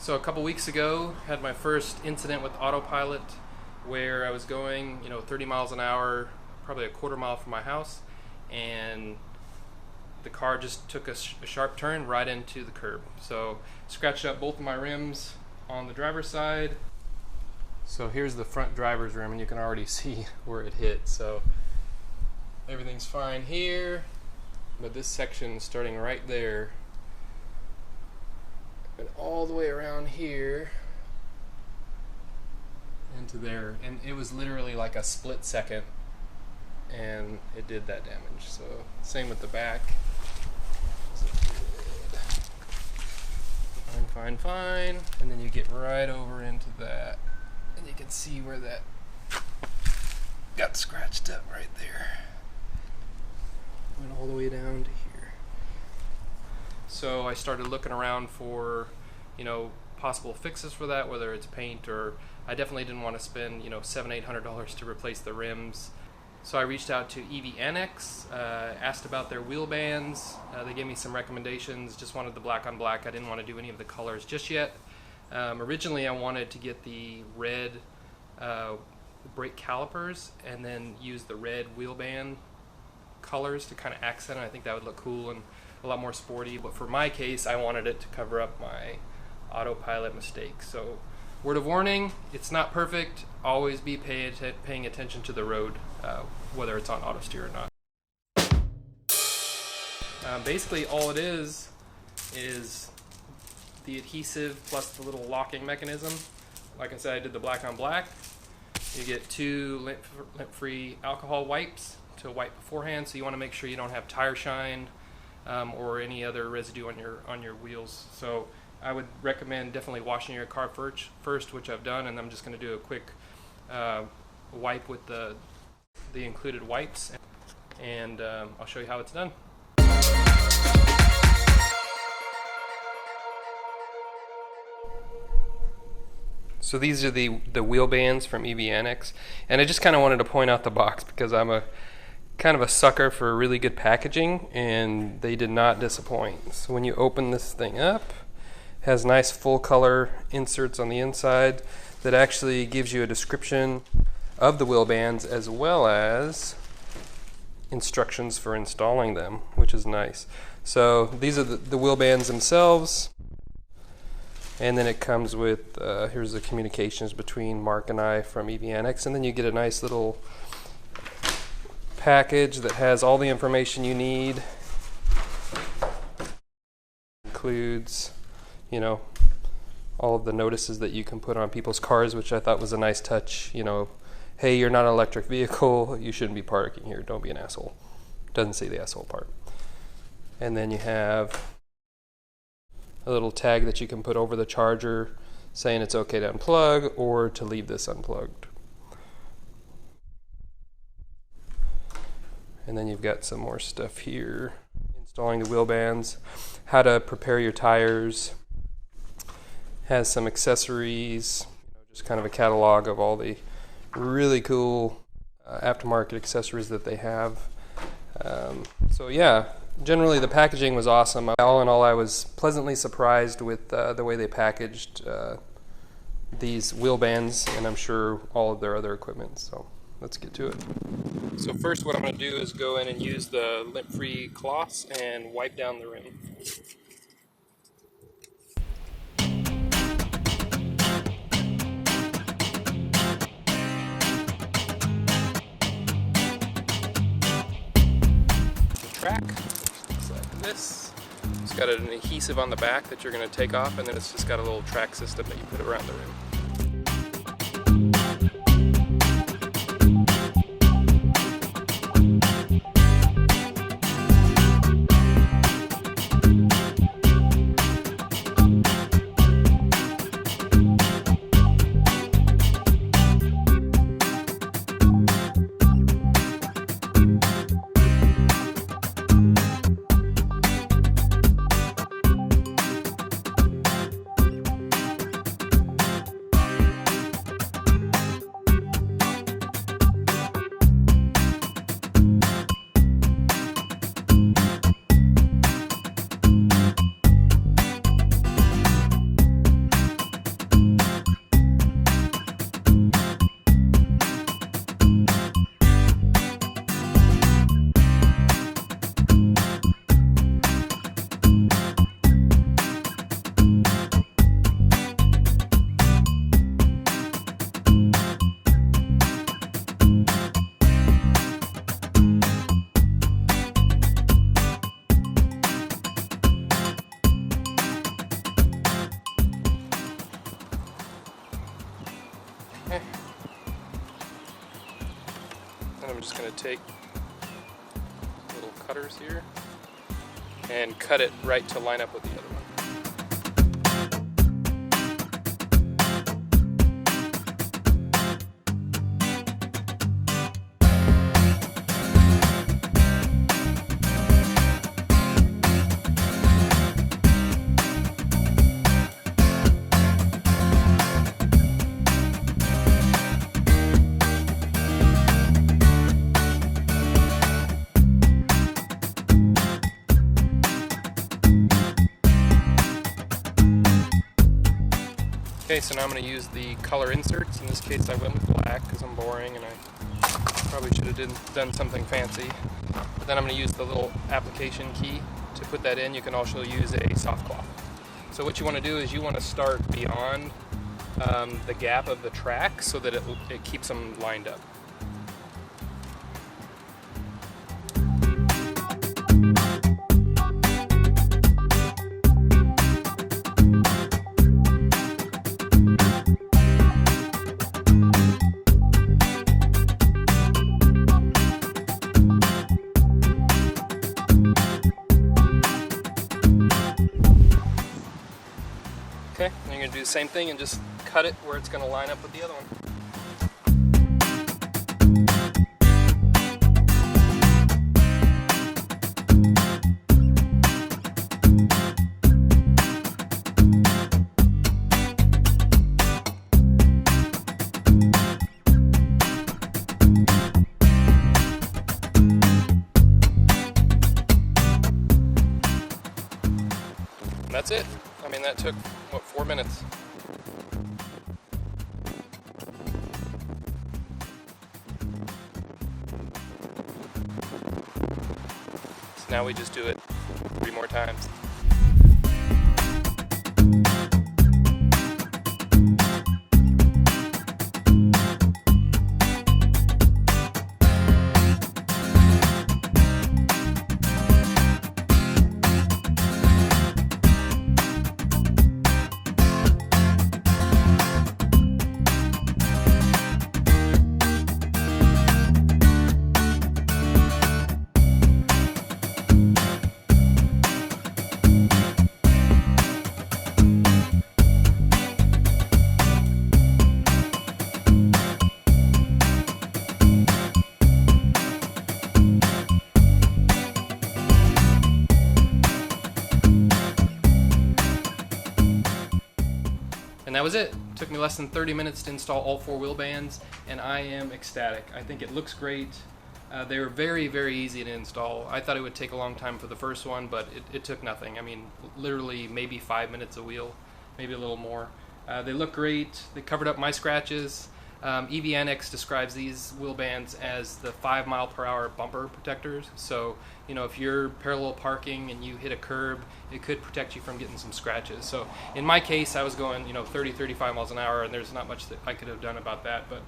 So a couple weeks ago, had my first incident with Autopilot where I was going, 30 miles an hour, probably a quarter mile from my house, and the car just took a sharp turn right into the curb. So scratched up both of my rims on the driver's side. So here's the front driver's rim, and you can already see where it hit. So everything's fine here, but this section starting right there and all the way around here into there, and it was literally like a split second and it did that damage. So same with the back. So fine, and then you get right over into that, and you can see where that got scratched up right there. Went all the way down to here. So I started looking around for, possible fixes for that, whether it's paint or I definitely didn't want to spend, $700-800 to replace the rims. So I reached out to EV Annex, asked about their wheel bands. They gave me some recommendations. Just wanted the black on black. I didn't want to do any of the colors just yet. Originally I wanted to get the red brake calipers and then use the red wheel band colors to kind of accent it. I think that would look cool and a lot more sporty, but for my case I wanted it to cover up my Autopilot mistake. So word of warning, it's not perfect. Always be paying attention to the road, whether it's on auto steer or not. Basically all it is the adhesive plus the little locking mechanism. Like I said, I did the black on black. You get 2 lint-free alcohol wipes to wipe beforehand, so you want to make sure you don't have tire shine or any other residue on your wheels. So I would recommend definitely washing your car first, which I've done, and I'm just going to do a quick wipe with the included wipes, and I'll show you how it's done. So these are the wheel bands from EV Annex, and I just kind of wanted to point out the box because I'm a kind of a sucker for really good packaging, and they did not disappoint. So when you open this thing up, it has nice full color inserts on the inside that actually gives you a description of the wheel bands as well as instructions for installing them, which is nice. So these are the wheel bands themselves. And then it comes with, here's the communications between Mark and I from EV Annex, and then you get a nice little package that has all the information you need. Includes, all of the notices that you can put on people's cars, which I thought was a nice touch. Hey, you're not an electric vehicle, you shouldn't be parking here, don't be an asshole. Doesn't say the asshole part. And then you have a little tag that you can put over the charger saying it's okay to unplug or to leave this unplugged. And then you've got some more stuff here. Installing the wheel bands, how to prepare your tires, has some accessories, just kind of a catalog of all the really cool aftermarket accessories that they have. So yeah, generally the packaging was awesome. All in all, I was pleasantly surprised with the way they packaged these wheel bands, and I'm sure all of their other equipment. So let's get to it. So first what I'm going to do is go in and use the lint-free cloths and wipe down the rim. Track looks like this. It's got an adhesive on the back that you're going to take off, and then it's just got a little track system that you put around the rim. Okay. And I'm just going to take little cutters here and cut it right to line up with the other one. Okay, so now I'm going to use the color inserts. In this case I went with black because I'm boring and I probably should have done something fancy. But then I'm going to use the little application key to put that in. You can also use a soft cloth. So what you want to do is you want to start beyond the gap of the track so that it keeps them lined up. Okay, and you're going to do the same thing and just cut it where it's going to line up with the other one. And that's it. I mean, that took, what, 4 minutes? So now we just do it 3 more times. And that was it. It took me less than 30 minutes to install all 4 wheel bands, and I am ecstatic. I think it looks great. They were very, very easy to install. I thought it would take a long time for the first one, but it took nothing. I mean, literally maybe 5 minutes a wheel, maybe a little more. They look great. They covered up my scratches. EVNX describes these wheel bands as the 5-mile-per-hour bumper protectors. So, you know, if you're parallel parking and you hit a curb, it could protect you from getting some scratches. So in my case, I was going, 30, 35 miles an hour, and there's not much that I could have done about that. But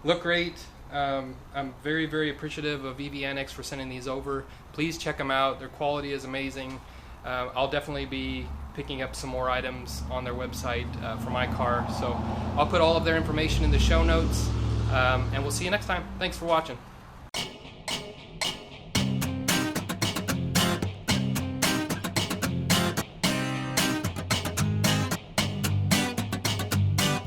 look great. I'm very, very appreciative of EVNX for sending these over. Please check them out. Their quality is amazing. I'll definitely be picking up some more items on their website for my car. So I'll put all of their information in the show notes, and we'll see you next time. Thanks for watching.